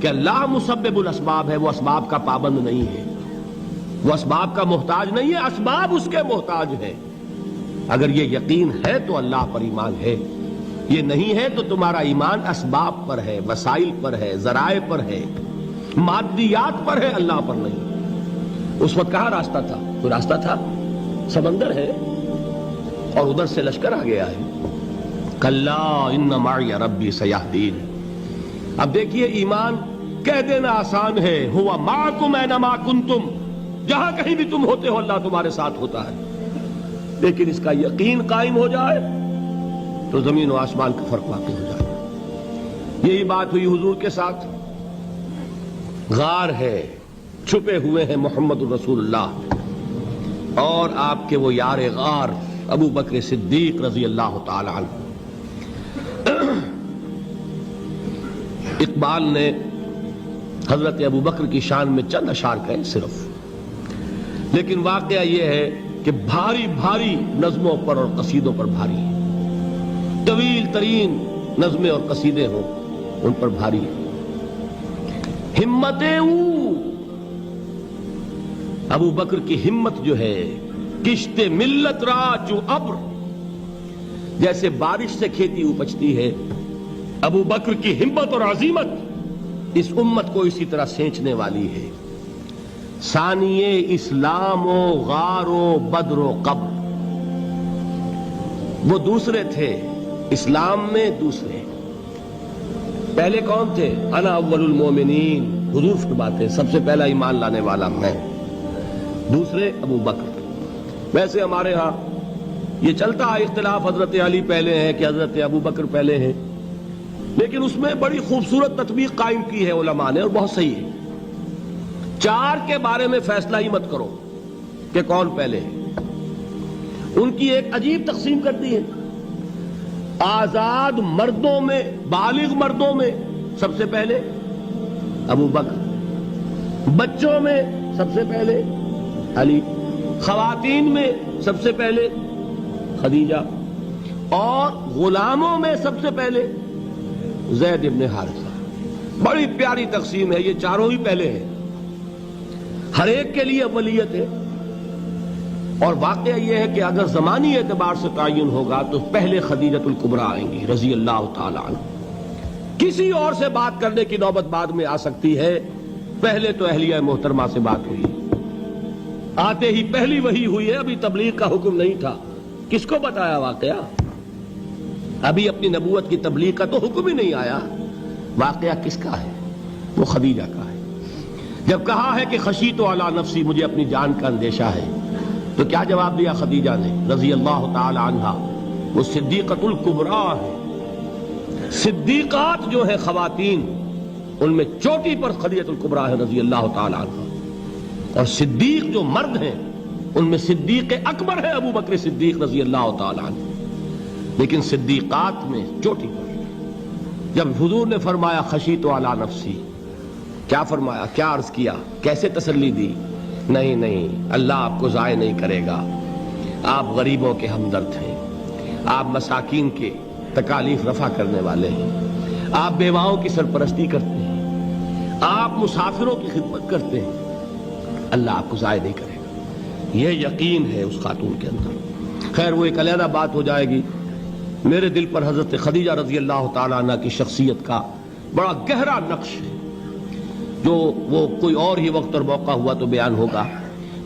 کہ اللہ مسبب الاسباب ہے، وہ اسباب کا پابند نہیں ہے، وہ اسباب کا محتاج نہیں ہے، اسباب اس کے محتاج ہے۔ اگر یہ یقین ہے تو اللہ پر ایمان ہے، یہ نہیں ہے تو تمہارا ایمان اسباب پر ہے، وسائل پر ہے، ذرائع پر ہے، مادیات پر ہے، اللہ پر نہیں۔ اس وقت کہاں راستہ تھا؟ کوئی راستہ تھا؟ سمندر ہے اور ادھر سے لشکر آ گیا ہے۔ کلا ان معی ربی سیہدین۔ اب دیکھیے ایمان کہہ دینا آسان ہے، ہوا معکم اینما کنتم، جہاں کہیں بھی تم ہوتے ہو اللہ تمہارے ساتھ ہوتا ہے، لیکن اس کا یقین قائم ہو جائے تو زمین و آسمان کا فرق واقع ہو جائے۔ یہی بات ہوئی حضور کے ساتھ۔ غار ہے، چھپے ہوئے ہیں محمد الرسول اللہ اور آپ کے وہ یار غار ابو بکر صدیق رضی اللہ تعالی عنہ۔ اقبال نے حضرت ابو بکر کی شان میں چند اشعار کہے صرف، لیکن واقعہ یہ ہے کہ بھاری بھاری نظموں پر اور قصیدوں پر بھاری ہے، طویل ترین نظمیں اور قصیدے ہوں ان پر بھاری ہے۔ ہمت ابو بکر کی ہمت جو ہے، کشت ملت را جو ابر، جیسے بارش سے کھیتی اپجتی ہے، ابو بکر کی ہمت اور عزیمت اس امت کو اسی طرح سینچنے والی ہے۔ ثانیے اسلام و غار و بدر و قبر، وہ دوسرے تھے اسلام میں، دوسرے پہلے کون تھے؟ انا اول المومنین، حضور فرماتے ہیں سب سے پہلا ایمان لانے والا میں، دوسرے ابو بکر۔ ویسے ہمارے ہاں یہ چلتا ہے اختلاف، حضرت علی پہلے ہیں کہ حضرت ابو بکر پہلے ہیں، لیکن اس میں بڑی خوبصورت تطبیق قائم کی ہے علماء نے اور بہت صحیح ہے۔ چار کے بارے میں فیصلہ ہی مت کرو کہ کون پہلے ہے، ان کی ایک عجیب تقسیم کر دی ہے۔ آزاد مردوں میں، بالغ مردوں میں سب سے پہلے ابو بکر، بچوں میں سب سے پہلے علی، خواتین میں سب سے پہلے خدیجہ، اور غلاموں میں سب سے پہلے زید ابن حارثہ۔ بڑی پیاری تقسیم ہے، یہ چاروں ہی پہلے ہیں، ہر ایک کے لیے اولیت ہے۔ اور واقعہ یہ ہے کہ اگر زمانی اعتبار سے تعین ہوگا تو پہلے خدیجۃ الکبریٰ آئیں گی رضی اللہ تعالی عنہ، کسی اور سے بات کرنے کی نوبت بعد میں آ سکتی ہے، پہلے تو اہلیہ محترمہ سے بات ہوئی، آتے ہی پہلی وحی ہوئی ہے، ابھی تبلیغ کا حکم نہیں تھا۔ کس کو بتایا واقعہ؟ ابھی اپنی نبوت کی تبلیغ کا تو حکم ہی نہیں آیا۔ واقعہ کس کا ہے؟ وہ خدیجہ کا ہے۔ جب کہا ہے کہ خشیت علی نفسی، مجھے اپنی جان کا اندیشہ ہے، تو کیا جواب دیا خدیجہ نے رضی اللہ تعالی عنہا؟ وہ صدیقۃ الکبریٰ ہے۔ صدیقات جو ہیں خواتین، ان میں چوٹی پر خدیجۃ الکبریٰ ہے رضی اللہ تعالی عنہا، اور صدیق جو مرد ہیں ان میں صدیق اکبر ہے ابو بکر صدیق رضی اللہ تعالی عنہ، لیکن صدیقات میں چوٹی پر۔ جب حضور نے فرمایا خشیت علی نفسی، کیا فرمایا، کیا عرض کیا، کیسے تسلی دی؟ نہیں نہیں، اللہ آپ کو ضائع نہیں کرے گا، آپ غریبوں کے ہمدرد ہیں، آپ مساکین کے تکالیف رفع کرنے والے ہیں، آپ بیواؤں کی سرپرستی کرتے ہیں، آپ مسافروں کی خدمت کرتے ہیں، اللہ آپ کو ضائع نہیں کرے گا۔ یہ یقین ہے اس خاتون کے اندر۔ خیر وہ ایک علیحدہ بات ہو جائے گی۔ میرے دل پر حضرت خدیجہ رضی اللہ تعالیٰ عنہ کی شخصیت کا بڑا گہرا نقش ہے، جو وہ کوئی اور ہی وقت اور موقع ہوا تو بیان ہوگا۔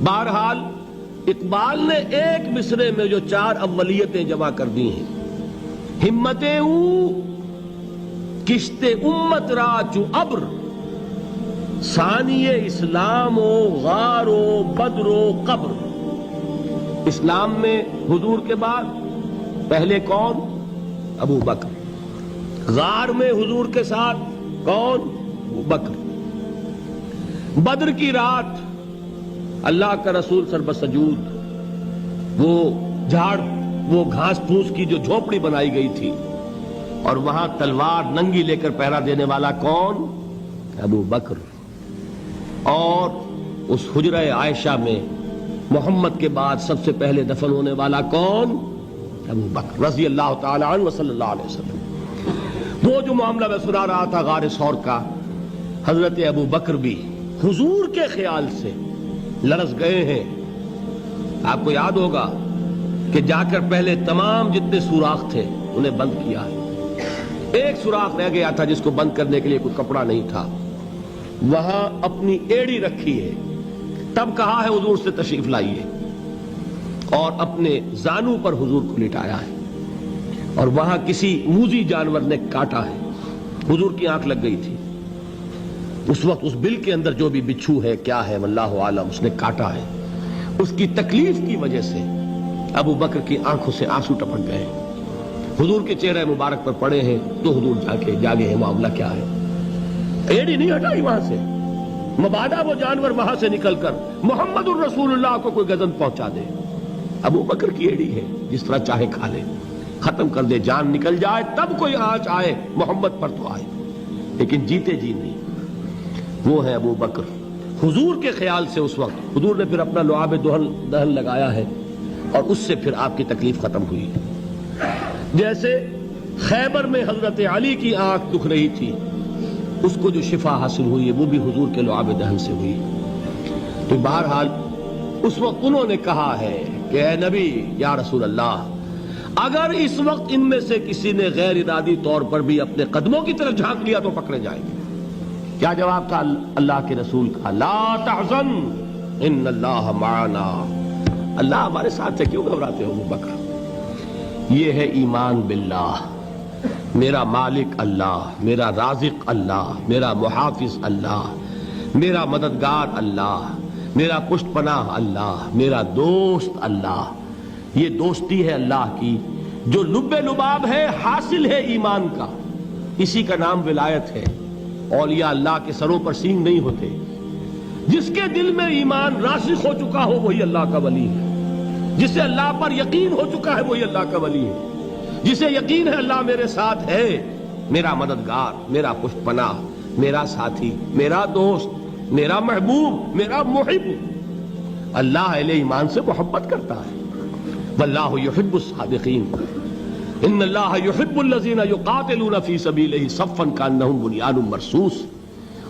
بہرحال اقبال نے ایک مصرے میں جو چار اولیتیں جمع کر دی ہیں، ہمتیں کشت امت را چو ابر، ثانی اسلام و غار و بدر و قبر۔ اسلام میں حضور کے بعد پہلے کون؟ ابو بکر۔ غار میں حضور کے ساتھ کون؟ ابو بکر۔ بدر کی رات اللہ کا رسول سر بسجود، وہ جھاڑ، وہ گھاس پھوس کی جو جھوپڑی بنائی گئی تھی، اور وہاں تلوار ننگی لے کر پہرا دینے والا کون؟ ابو بکر۔ اور اس حجرہ عائشہ میں محمد کے بعد سب سے پہلے دفن ہونے والا کون؟ ابو بکر رضی اللہ تعالی عنہ صلی اللہ علیہ وسلم۔ وہ جو معاملہ میں سنا رہا تھا غار ثور کا، حضرت ابو بکر بھی حضور کے خیال سے لرز گئے ہیں. آپ کو یاد ہوگا کہ جا کر پہلے تمام جتنے سوراخ تھے انہیں بند کیا ہے. ایک سوراخ رہ گیا تھا جس کو بند کرنے کے لیے کوئی کپڑا نہیں تھا. وہاں اپنی ایڑی رکھی ہے. تب کہا ہے حضور سے تشریف لائیے, اور اپنے زانو پر حضور کو لٹایا ہے. اور وہاں کسی موذی جانور نے کاٹا ہے. حضور کی آنکھ لگ گئی تھی. اس وقت اس بل کے اندر جو بھی بچھو ہے کیا ہے واللہ عالم, اس نے کاٹا ہے. اس کی تکلیف کی وجہ سے ابو بکر کی آنکھوں سے آنسو ٹپک گئے. حضور کے چہرے مبارک پر پڑے ہیں تو حضور جاگے ہیں معاملہ کیا ہے. ایڑی نہیں ہٹائی وہاں سے, مبادا وہ جانور وہاں سے نکل کر محمد الرسول اللہ کو کوئی گزن پہنچا دے. ابو بکر کی ایڑی ہے, جس طرح چاہے کھا لے, ختم کر دے, جان نکل جائے تب کوئی آنچ آئے محمد پر تو آئے, لیکن جیتے جی نہیں. وہ ہے ابو بکر. حضور کے خیال سے اس وقت حضور نے پھر اپنا لعاب دہن لگایا ہے, اور اس سے پھر آپ کی تکلیف ختم ہوئی. جیسے خیبر میں حضرت علی کی آنکھ دکھ رہی تھی, اس کو جو شفا حاصل ہوئی ہے وہ بھی حضور کے لعاب دہن سے ہوئی. تو بہرحال اس وقت انہوں نے کہا ہے کہ اے نبی یا رسول اللہ, اگر اس وقت ان میں سے کسی نے غیر ارادی طور پر بھی اپنے قدموں کی طرف جھانک لیا تو پکڑے جائیں گے. کیا جواب تھا اللہ کے رسول کا؟ لا تحزن ان اللہ معنا. اللہ ہمارے ساتھ ہے, کیوں گھبراتے ہو ابو بکر؟ یہ ہے ایمان باللہ. میرا مالک اللہ, میرا رازق اللہ, میرا محافظ اللہ, میرا مددگار اللہ, میرا پشت پناہ اللہ, میرا دوست اللہ. یہ دوستی ہے اللہ کی جو لب لباب ہے, حاصل ہے ایمان کا. اسی کا نام ولایت ہے. اولیاء اللہ کے سروں پر سینگ نہیں ہوتے. جس کے دل میں ایمان راسخ ہو چکا ہو وہی اللہ کا ولی ہے. جسے اللہ پر یقین ہو چکا ہے وہی اللہ کا ولی ہے. جسے یقین ہے اللہ میرے ساتھ ہے, میرا مددگار, میرا پشت پناہ, میرا ساتھی, میرا دوست, میرا محبوب, میرا محب. اللہ اہل ایمان سے محبت کرتا ہے. واللہ یحب الصادقین. ان اللہ یحب الذین یقاتلون فی سبیلہ صفا کانہم بنیان مرصوص.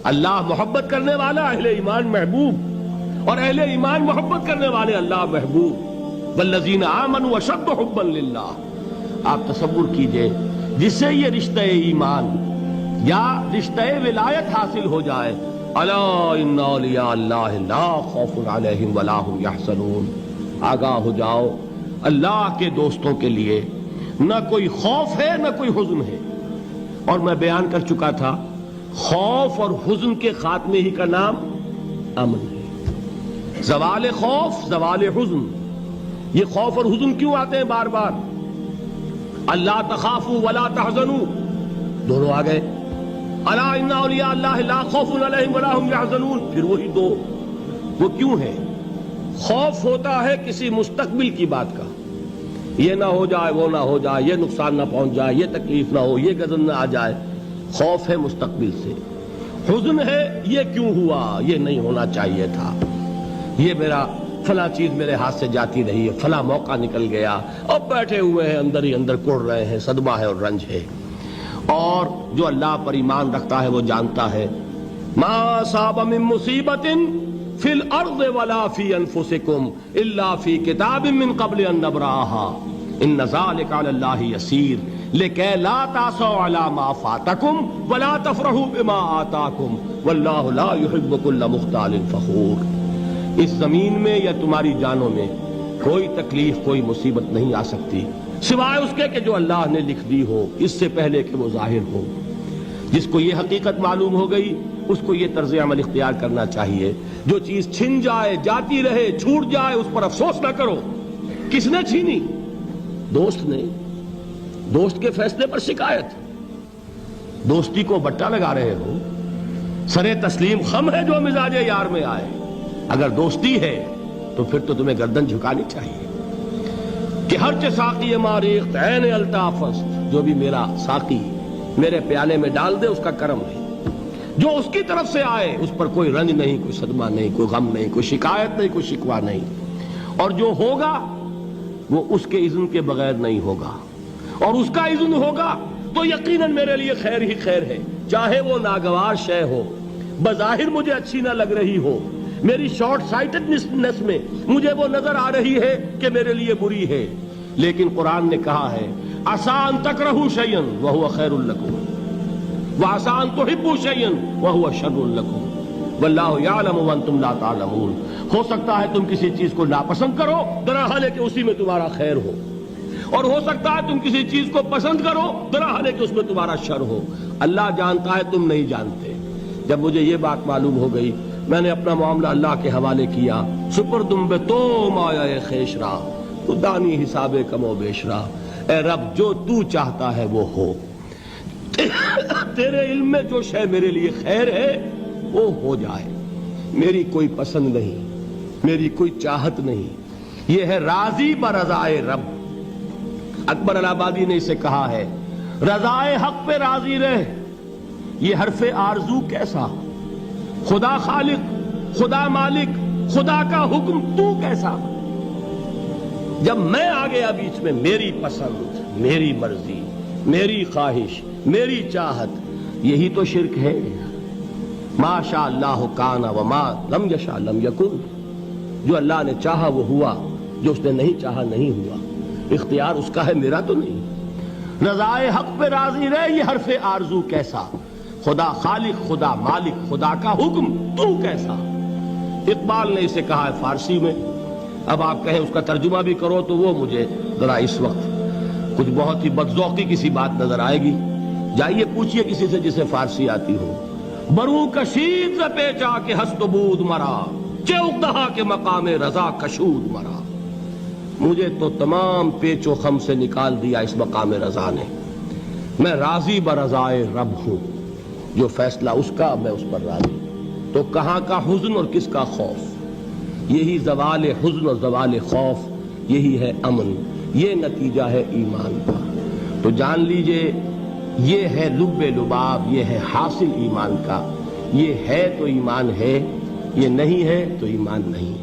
اللہ محبت کرنے والا, اہل ایمان محبوب, اور اہل ایمان محبت کرنے والے اللہ محبوب. والذین آمنوا اشد حبا للہ. آپ تصور کیجئے جسے یہ رشتہ ایمان یا رشتہ ولایت حاصل ہو جائے, الا ان اولیاء اللہ لا خوف علیہم ولا هم یحزنون. آگاہ ہو جاؤ, اللہ کے دوستوں کے لیے نہ کوئی خوف ہے نہ کوئی حزن ہے. اور میں بیان کر چکا تھا, خوف اور حزن کے خاتمے ہی کا نام امن ہے. زوال خوف, زوال حزن. یہ خوف اور حزن کیوں آتے ہیں بار بار؟ اللہ تخافوا ولا تحزنوا, دونوں آ گئے. الا ان اولیاء اللہ لا خوف علیہم ولا هم یحزنون, پھر وہی دو. وہ کیوں ہے؟ خوف ہوتا ہے کسی مستقبل کی بات کا, یہ نہ ہو جائے, وہ نہ ہو جائے, یہ نقصان نہ پہنچ جائے, یہ تکلیف نہ ہو, یہ غضب نہ آ جائے. خوف ہے مستقبل سے. حزن ہے یہ کیوں ہوا, یہ نہیں ہونا چاہیے تھا, یہ میرا فلاں چیز میرے ہاتھ سے جاتی رہی ہے, فلاں موقع نکل گیا, اب بیٹھے ہوئے ہیں اندر ہی اندر کڑ رہے ہیں, صدمہ ہے اور رنج ہے. اور جو اللہ پر ایمان رکھتا ہے وہ جانتا ہے ما اصاب من مصیبت فی الارض ولا فی انفسکم الا فی کتاب من قبل ان نبرأها ان ذلک علی اللہ یسیر لکی لا تعصوا علی ما فاتکم ولا تفرحوا بما آتاکم واللہ لا يحب كل مختال فخور. اس زمین میں یا تمہاری جانوں میں کوئی تکلیف, کوئی مصیبت نہیں آ سکتی سوائے اس کے کہ جو اللہ نے لکھ دی ہو, اس سے پہلے کہ وہ ظاہر ہو. جس کو یہ حقیقت معلوم ہو گئی اس کو یہ طرز عمل اختیار کرنا چاہیے. جو چیز چھن جائے, جاتی رہے, چھوٹ جائے, اس پر افسوس نہ کرو. کس نے چھینی؟ دوست نے. دوست کے فیصلے پر شکایت. دوستی کو بٹا لگا رہے ہو, سرے تسلیم خم ہے جو مزاج یار میں آئے. اگر دوستی ہے تو پھر تو تمہیں گردن جھکانی چاہیے کہ ہر چے ساقی ماریخت عین الطاف است. جو بھی میرا ساقی میرے پیالے میں ڈال دے اس کا کرم ہے. جو اس کی طرف سے آئے اس پر کوئی رنج نہیں, کوئی صدمہ نہیں, کوئی غم نہیں, کوئی شکایت نہیں, کوئی شکوہ نہیں. اور جو ہوگا وہ اس کے اذن کے بغیر نہیں ہوگا, اور اس کا اذن ہوگا تو یقیناً میرے لیے خیر ہی خیر ہے, چاہے وہ ناگوار شے ہو. بظاہر مجھے اچھی نہ لگ رہی ہو، میری شارٹ سائٹڈنس میں مجھے وہ نظر آ رہی ہے کہ میرے لیے بری ہے، لیکن قرآن نے کہا ہے عسیٰ ان تکرہوا شیئا وہو خیر لکم وعسیٰ ان تحبوا شیئا وہو شر لکم واللہ یعلم وانتم لا تعلمون۔ ہو سکتا ہے تم کسی چیز کو ناپسند کرو، درحال ہے کہ اسی میں تمہارا خیر ہو، اور ہو سکتا ہے تم کسی چیز کو پسند کرو، درحال ہے کہ اس میں تمہارا شر ہو۔ اللہ جانتا ہے، تم نہیں جانتے۔ جب مجھے یہ بات معلوم ہو گئی، میں نے اپنا معاملہ اللہ کے حوالے کیا۔ سپردم بے تو مایا خیش را تو دانی حساب کم و بیش را، اے رب جو تو چاہتا ہے وہ ہو، تیرے علم میں جو شے میرے لیے خیر ہے وہ ہو جائے، میری کوئی پسند نہیں، میری کوئی چاہت نہیں، یہ ہے راضی برضائے رب۔ اکبر الہ آبادی نے اسے کہا ہے رضائے حق پہ راضی رہ، یہ حرف آرزو کیسا، خدا خالق، خدا مالک، خدا کا حکم تو کیسا۔ جب میں آ گیا بیچ میں، میری پسند، میری مرضی، میری خواہش، میری چاہت، یہی تو شرک ہے۔ ما شاء اللہ کان وما لم یشاء لم یکن، جو اللہ نے چاہا وہ ہوا، جو اس نے نہیں چاہا نہیں ہوا، اختیار اس کا ہے، میرا تو نہیں۔ رضائے حق پہ راضی رہ، یہ حرف آرزو کیسا، خدا خالق، خدا مالک، خدا کا حکم تو کیسا۔ اقبال نے اسے کہا ہے فارسی میں، اب آپ کہیں اس کا ترجمہ بھی کرو تو وہ مجھے ذرا اس وقت کچھ بہت ہی بدذوقی کسی بات نظر آئے گی۔ جائیے پوچھئے کسی سے جسے فارسی آتی ہو۔ برو کشید ز پیچا کے ہست و بود مرا، چوک دہا کے مقام رضا کشود مرا۔ مجھے تو تمام پیچ و خم سے نکال دیا اس مقام رضا نے، میں راضی برضائے رب ہوں، جو فیصلہ اس کا میں اس پر راضی۔ تو کہاں کا حزن اور کس کا خوف، یہی زوال حزن اور زوال خوف، یہی ہے امن، یہ نتیجہ ہے ایمان کا۔ تو جان لیجئے یہ ہے لب لباب، یہ ہے حاصل ایمان کا، یہ ہے تو ایمان ہے، یہ نہیں ہے تو ایمان نہیں۔